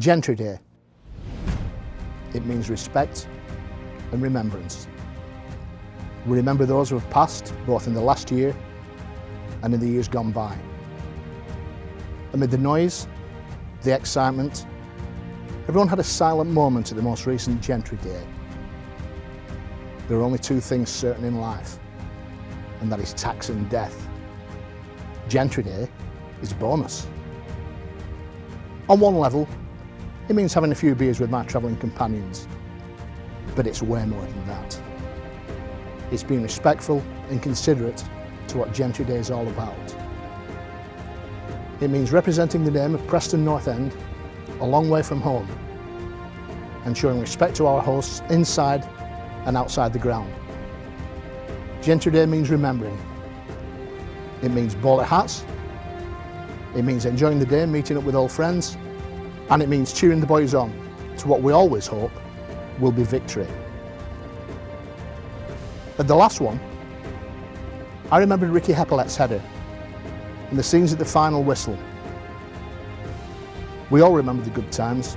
Gentry Day. It means respect and remembrance. We remember those who have passed, both in the last year and in the years gone by. Amid the noise, the excitement, everyone had a silent moment at the most recent Gentry Day. There are only two things certain in life, and that is tax and death. Gentry Day is a bonus. On one level, it means having a few beers with my travelling companions, but it's way more than that. It's being respectful and considerate to what Gentry Day is all about. It means representing the name of Preston North End a long way from home and showing respect to our hosts inside and outside the ground. Gentry Day means remembering. It means bowler hats. It means enjoying the day, meeting up with old friends, and it means cheering the boys on to what we always hope will be victory. At the last one, I remembered Ricky Heppelet's header and the scenes at the final whistle. We all remember the good times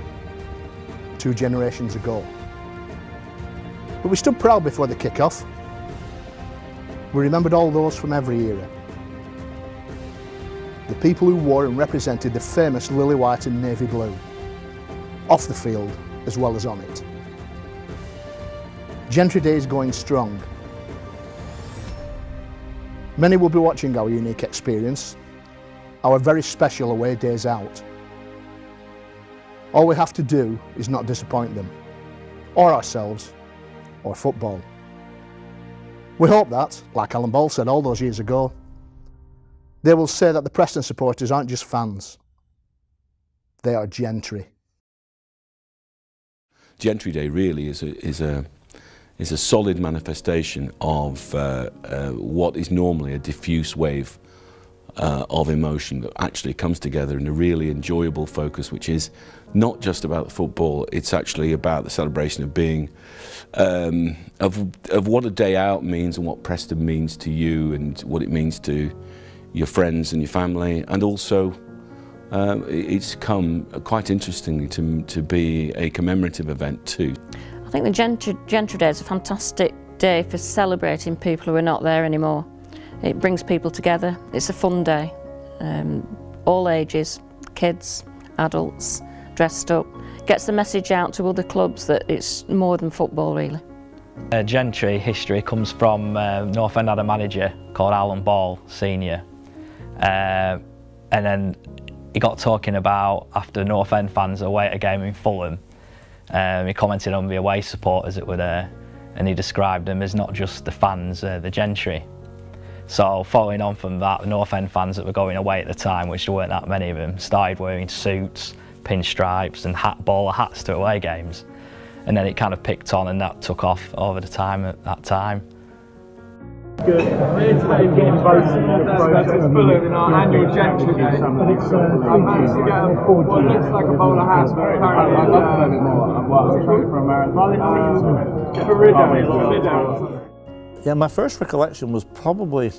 2 generations ago. But we stood proud before the kick-off. We remembered all those from every era. The people who wore and represented the famous lily white and navy blue, off the field as well as on it. Gentry Day is going strong. Many will be watching our unique experience, our very special away days out. All we have to do is not disappoint them, or ourselves, or football. We hope that, like Alan Ball said all those years ago, they will say that the Preston supporters aren't just fans, they are Gentry. Gentry Day really is a solid manifestation of what is normally a diffuse wave of emotion that actually comes together in a really enjoyable focus, which is not just about football, it's actually about the celebration of being, of what a day out means and what Preston means to you and what it means to your friends and your family, and also it's come quite interestingly to be a commemorative event too. I think the Gentry Day is a fantastic day for celebrating people who are not there anymore. It brings people together. It's a fun day. All ages, kids, adults, dressed up. Gets the message out to other clubs that it's more than football really. Gentry history comes from North End had a manager called Alan Ball, Senior. And then he got talking about, after North End fans away at a game in Fulham, he commented on the away supporters that were there, and he described them as not just the fans, the Gentry. So following on from that, the North End fans that were going away at the time, which there weren't that many of them, started wearing suits, pinstripes and bowler hats to away games. And then it kind of picked on and that took off over the time at that time. Good. We're taking both Preston's Fulham in our annual Gentry Day. I managed to get what looks like a bowler hat, but apparently it's a Rideau. Yeah, my first recollection was probably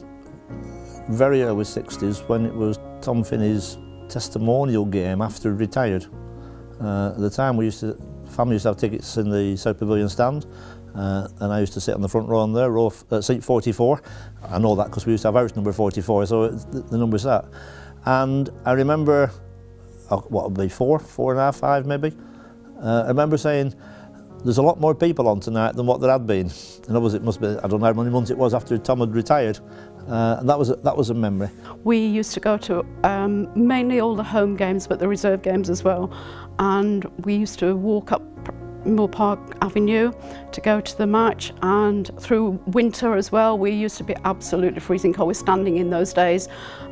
very early 60s when it was Tom Finney's testimonial game after he retired. At the time family used to have tickets in the South Pavilion stand, and I used to sit on the front row on there, seat 44. I know that because we used to have Irish number 44, so the number's that. And I remember, what would be 4.5, 5 maybe? I remember saying, there's a lot more people on tonight than what there had been. And obviously it must be, I don't know how many months it was after Tom had retired. And that was a memory. We used to go to mainly all the home games, but the reserve games as well. And we used to walk up Moore Park Avenue to go to the match, and through winter as well. We used to be absolutely freezing cold. We were standing in those days,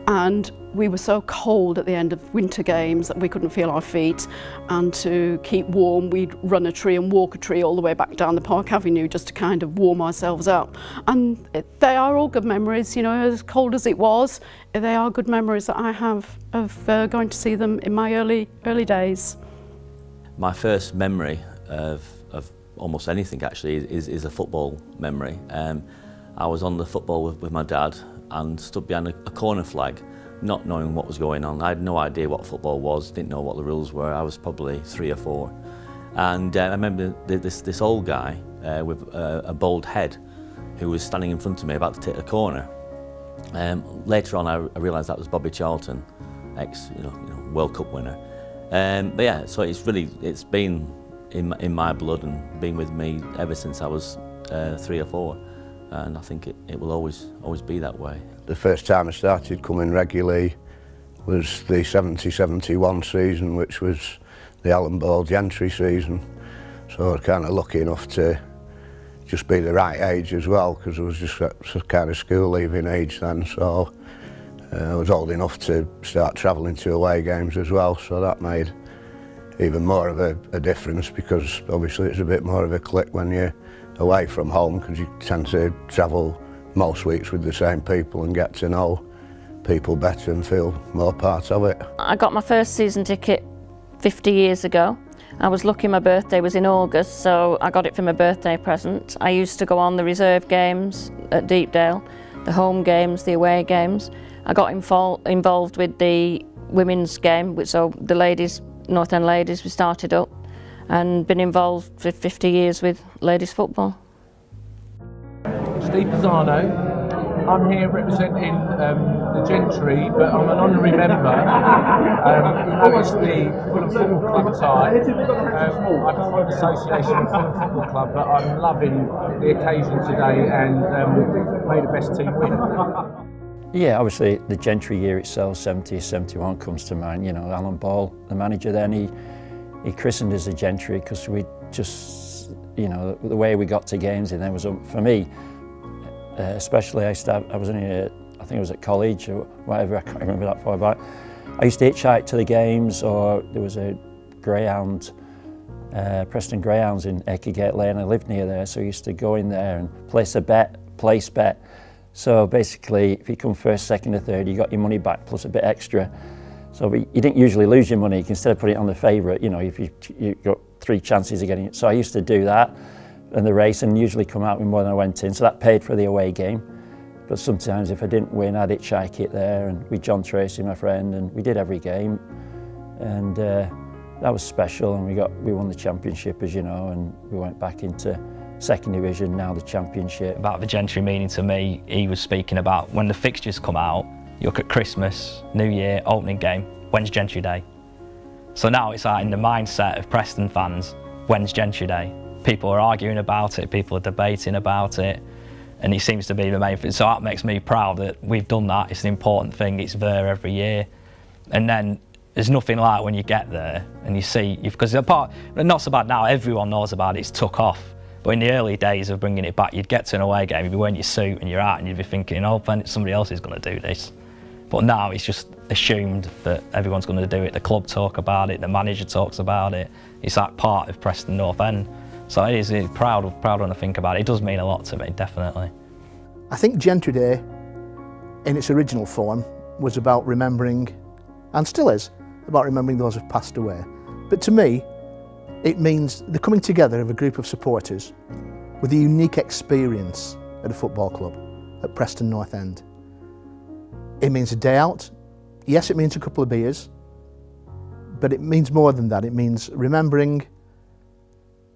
and we were so cold at the end of winter games that we couldn't feel our feet. And to keep warm, we'd run a tree and walk a tree all the way back down the Park Avenue just to kind of warm ourselves up. And they are all good memories, you know, as cold as it was. They are good memories that I have of going to see them in my early days. My first memory of almost anything actually is a football memory. I was on the football with my dad and stood behind a corner flag not knowing what was going on. I had no idea what football was, didn't know what the rules were. I was probably 3 or 4. And I remember this old guy with a bald head who was standing in front of me about to take a corner. Later on I realised that was Bobby Charlton, ex World Cup winner. But yeah, so it's been in my blood and been with me ever since I was 3 or 4, and I think it will always be that way. The first time I started coming regularly was the 70-71 season, which was the Alan Ball Gentry season. So I was kind of lucky enough to just be the right age as well, because I was just kind of school leaving age then. So I was old enough to start travelling to away games as well, so that made even more of a difference, because obviously it's a bit more of a click when you're away from home, because you tend to travel most weeks with the same people and get to know people better and feel more part of it. I got my first season ticket 50 years ago. I was lucky my birthday was in August, so I got it for my birthday present. I used to go on the reserve games at Deepdale, the home games, the away games. I got involved with the women's game, so the ladies, North End ladies, we started up, and been involved for 50 years with ladies football. Steve Pisano. I'm here representing the Gentry, but I'm an honorary member. Who has the Fulham Football Club tie. I'm from the Association of Fulham Football Club, but I'm loving the occasion today and may the best team win. Yeah, obviously the Gentry year itself, 70-71 comes to mind. You know, Alan Ball, the manager then, he christened us the Gentry because we just, you know, the way we got to games and there was, for me, especially I was only, I think I was at college or whatever, I can't remember that far back. I used to hitchhike to the games, or there was a greyhound, Preston Greyhounds in Eckergate Lane. I lived near there, so I used to go in there and place bet. So basically, if you come first, second or third, you got your money back plus a bit extra. So you didn't usually lose your money. You can instead put it on the favourite, you know, if you got 3 chances of getting it. So I used to do that in the race and usually come out with more than I went in. So that paid for the away game. But sometimes if I didn't win, I'd hitchhike it there, and with John Tracy, my friend, and we did every game. And that was special, and we won the championship, as you know, and we went back into second division, now the championship. About the Gentry meaning to me, he was speaking about when the fixtures come out, you look at Christmas, New Year, opening game, when's Gentry Day? So now it's like in the mindset of Preston fans, when's Gentry Day? People are arguing about it, people are debating about it, and it seems to be the main thing. So that makes me proud that we've done that. It's an important thing, it's there every year. And then there's nothing like when you get there and you see, because not so bad now, everyone knows about it, it's took off. But in the early days of bringing it back, you'd get to an away game, you'd be wearing your suit and you're out and you'd be thinking, oh, somebody else is going to do this. But now it's just assumed that everyone's going to do it. The club talk about it, the manager talks about it. It's like part of Preston North End. So it is proud when I think about it. It does mean a lot to me, definitely. I think Gentry Day, in its original form, was about remembering, and still is, about remembering those who've passed away. But to me, it means the coming together of a group of supporters with a unique experience at a football club at Preston North End. It means a day out. Yes, it means a couple of beers, but it means more than that. It means remembering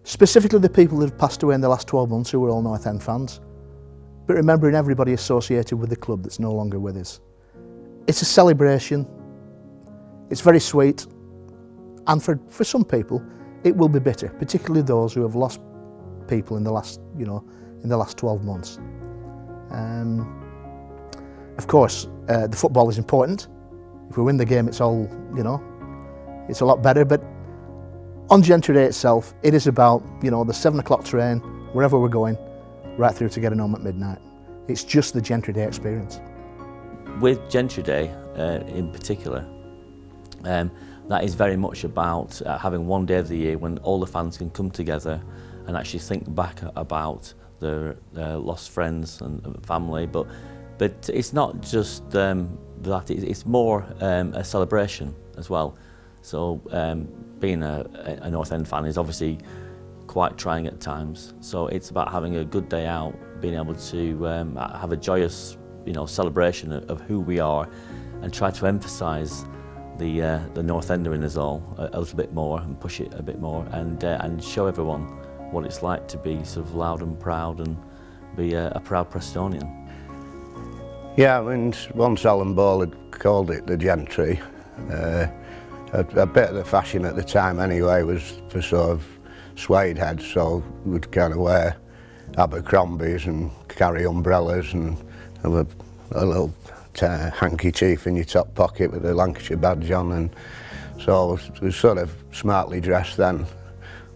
specifically the people that have passed away in the last 12 months who were all North End fans, but remembering everybody associated with the club that's no longer with us. It's a celebration. It's very sweet, and for some people, it will be bitter, particularly those who have lost people in the last, in the last 12 months. Of course, the football is important. If we win the game, it's all, it's a lot better. But on Gentry Day itself, it is about, the 7 o'clock train, wherever we're going, right through to getting home at midnight. It's just the Gentry Day experience. With Gentry Day in particular, that is very much about having one day of the year when all the fans can come together and actually think back about their lost friends and family. But it's not just that, it's more a celebration as well. So being a North End fan is obviously quite trying at times. So it's about having a good day out, being able to have a joyous celebration of who we are, and try to emphasise the North Ender in us all a little bit more and push it a bit more and show everyone what it's like to be sort of loud and proud and be a proud Prestonian. Yeah, I mean, once Alan Ball had called it the Gentry, a bit of the fashion at the time anyway was for sort of suede heads, so we'd kind of wear Abercrombies and carry umbrellas and have a little handkerchief in your top pocket with a Lancashire badge on, and so it was sort of smartly dressed then,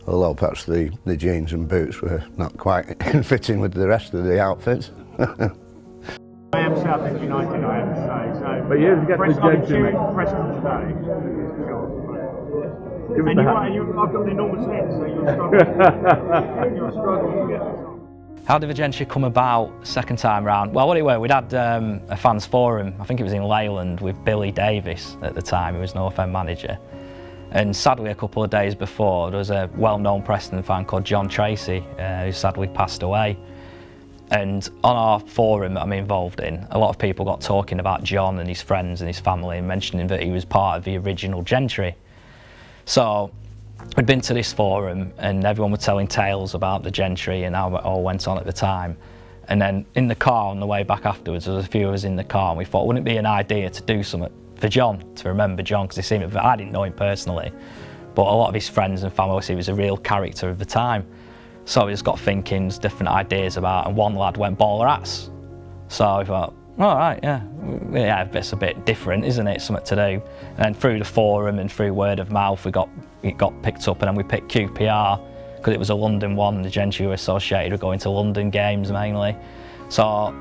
although perhaps the jeans and boots were not quite in fitting with the rest of the outfit. I am Southend United, I have to say. So, but yeah, get the Gentry. Preston today. And I've got an enormous head, so you're struggling. You're struggling to get this on. How did the Gentry come about second time round? Well, what it were, we'd had a fans forum, I think it was in Leyland, with Billy Davis at the time, who was North End manager. And sadly, a couple of days before, there was a well-known Preston fan called John Tracy, who sadly passed away. And on our forum that I'm involved in, a lot of people got talking about John and his friends and his family and mentioning that he was part of the original Gentry. So we'd been to this forum and everyone was telling tales about the Gentry and how it all went on at the time. And then in the car on the way back afterwards, there was a few of us in the car and we thought, wouldn't it be an idea to do something for John, to remember John, because he seemed, I didn't know him personally, but a lot of his friends and family, he was a real character of the time. So we just got thinking different ideas about, and one lad went bowler hats. So we thought, all right, yeah, it's a bit different, isn't it? Something to do. And then through the forum and through word of mouth, it got picked up, and then we picked QPR because it was a London one. The Gentry were associated with going to London games mainly. So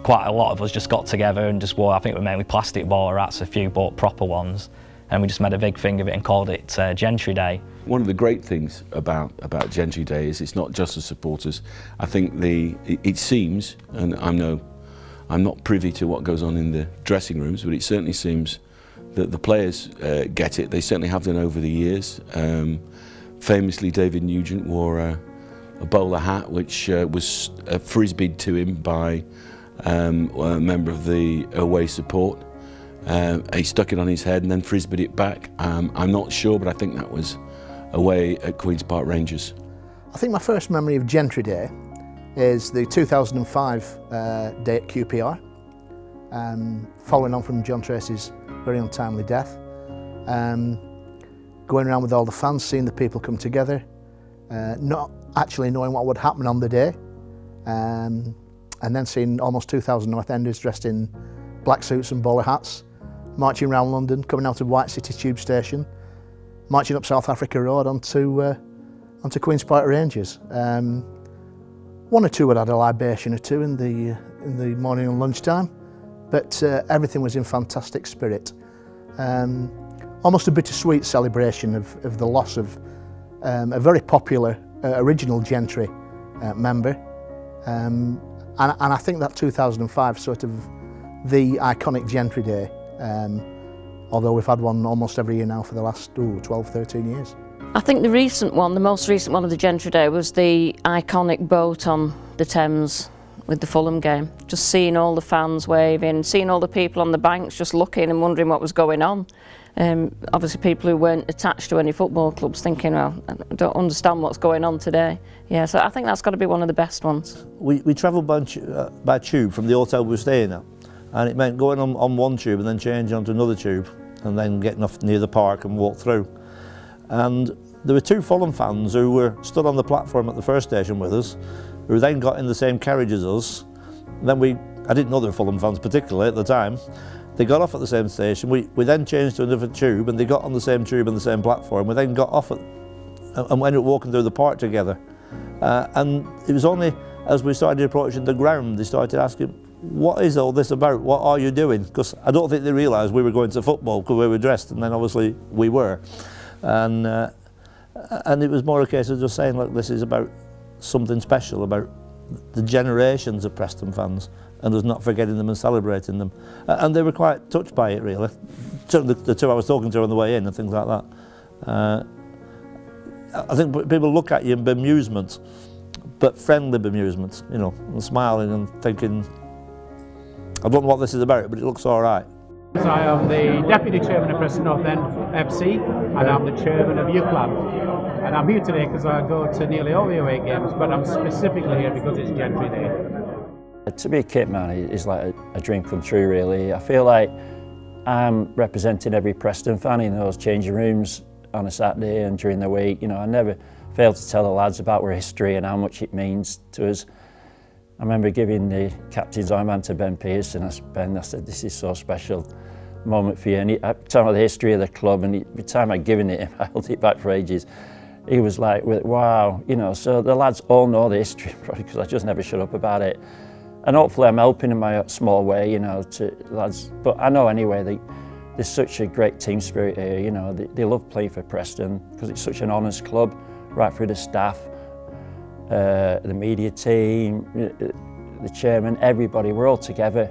quite a lot of us just got together and just wore, I think we mainly plastic bowler hats, a few bought proper ones, and we just made a big thing of it and called it Gentry Day. One of the great things about Gentry Day is it's not just the supporters. I think it seems, and I'm not privy to what goes on in the dressing rooms, but it certainly seems that the players get it. They certainly have done over the years. Famously, David Nugent wore a bowler hat which was frisbeed to him by a member of the away support. He stuck it on his head and then frisbeed it back. I'm not sure, but I think that was away at Queen's Park Rangers. I think my first memory of Gentry Day is the 2005 day at QPR, following on from John Tracy's very untimely death. Going around with all the fans, seeing the people come together, not actually knowing what would happen on the day, and then seeing almost 2,000 North Enders dressed in black suits and bowler hats, marching around London, coming out of White City Tube Station, marching up South Africa Road onto Queen's Park Rangers. One or two had had a libation or two in the morning and lunchtime, but everything was in fantastic spirit. Almost a bittersweet celebration of the loss of a very popular original Gentry member, and I think that 2005 sort of the iconic Gentry Day, although we've had one almost every year now for the last 12, 13 years. I think the most recent one of the Gentry Day was the iconic boat on the Thames with the Fulham game. Just seeing all the fans waving, seeing all the people on the banks just looking and wondering what was going on. Obviously people who weren't attached to any football clubs thinking, well, I don't understand what's going on today. Yeah, so I think that's got to be one of the best ones. We travelled by tube from the hotel we were staying at, and it meant going on one tube and then changing onto another tube and then getting off near the park and walk through. And there were two Fulham fans who were stood on the platform at the first station with us, who then got in the same carriage as us. Then I didn't know they were Fulham fans particularly at the time. They got off at the same station. We then changed to another tube and they got on the same tube and the same platform. We then got off and ended up walking through the park together. And it was only as we started approaching the ground, they started asking, what is all this about? What are you doing? Because I don't think they realised we were going to football because we were dressed, and then obviously we were. And it was more a case of just saying, look, this is about something special, about the generations of Preston fans, and us not forgetting them and celebrating them. And they were quite touched by it, really. The two I was talking to on the way in and things like that. I think people look at you in bemusement, but friendly bemusement, you know, and smiling and thinking, I don't know what this is about, but it looks all right. I am the Deputy Chairman of Preston North End FC and I'm the Chairman of Youth Club. And I'm here today because I go to nearly all the away games, but I'm specifically here because it's Gentry Day. To be a kit man is like a dream come true really. I feel like I'm representing every Preston fan in those changing rooms on a Saturday and during the week. You know, I never fail to tell the lads about our history and how much it means to us. I remember giving the captain's armband to Ben Pearson. I said, this is so special moment for you. And I told him the history of the club, and every time I'd given it him, I held it back for ages. He was like, wow, you know, so the lads all know the history, probably because I just never shut up about it. And hopefully I'm helping in my small way, you know, to lads. But I know anyway, there's such a great team spirit here, you know. They love playing for Preston because it's such an honest club, right through the staff, the media team, the chairman, everybody, we're all together.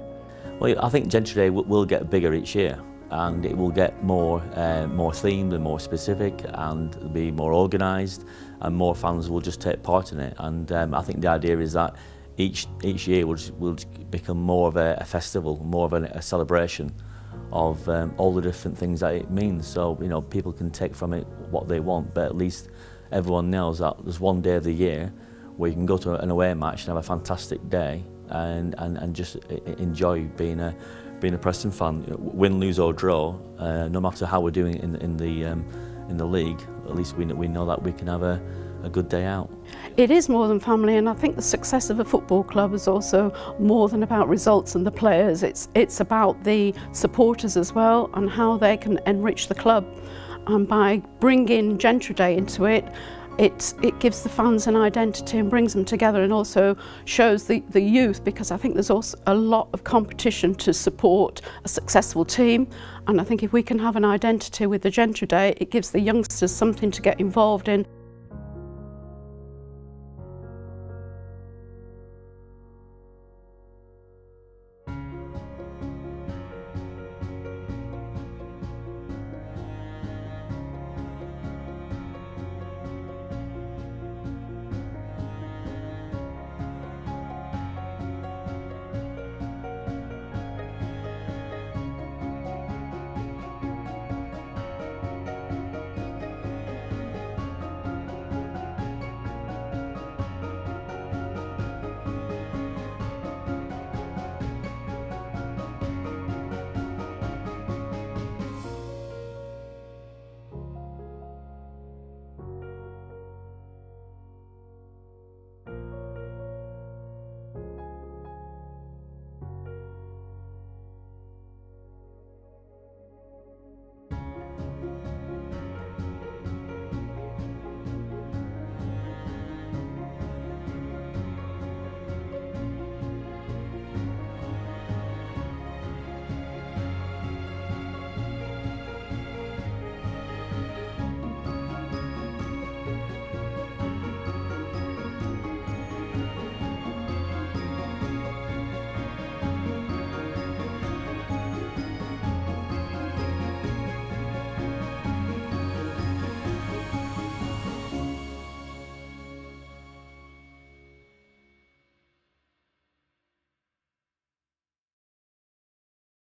Well, I think Gentry Day will get bigger each year, and it will get more themed and more specific, and be more organised, and more fans will just take part in it. And I think the idea is that each year will become more of a festival, more of a celebration of all the different things that it means. So, you know, people can take from it what they want, but at least everyone knows that there's one day of the year where you can go to an away match and have a fantastic day and just enjoy being a Preston fan. Win, lose or draw, no matter how we're doing in the league, at least we know that we can have a good day out. It is more than family, and I think the success of a football club is also more than about results and the players. It's about the supporters as well and how they can enrich the club. And by bringing Gentry Day into it, it gives the fans an identity and brings them together, and also shows the youth, because I think there's also a lot of competition to support a successful team. And I think if we can have an identity with the Gentry Day, it gives the youngsters something to get involved in.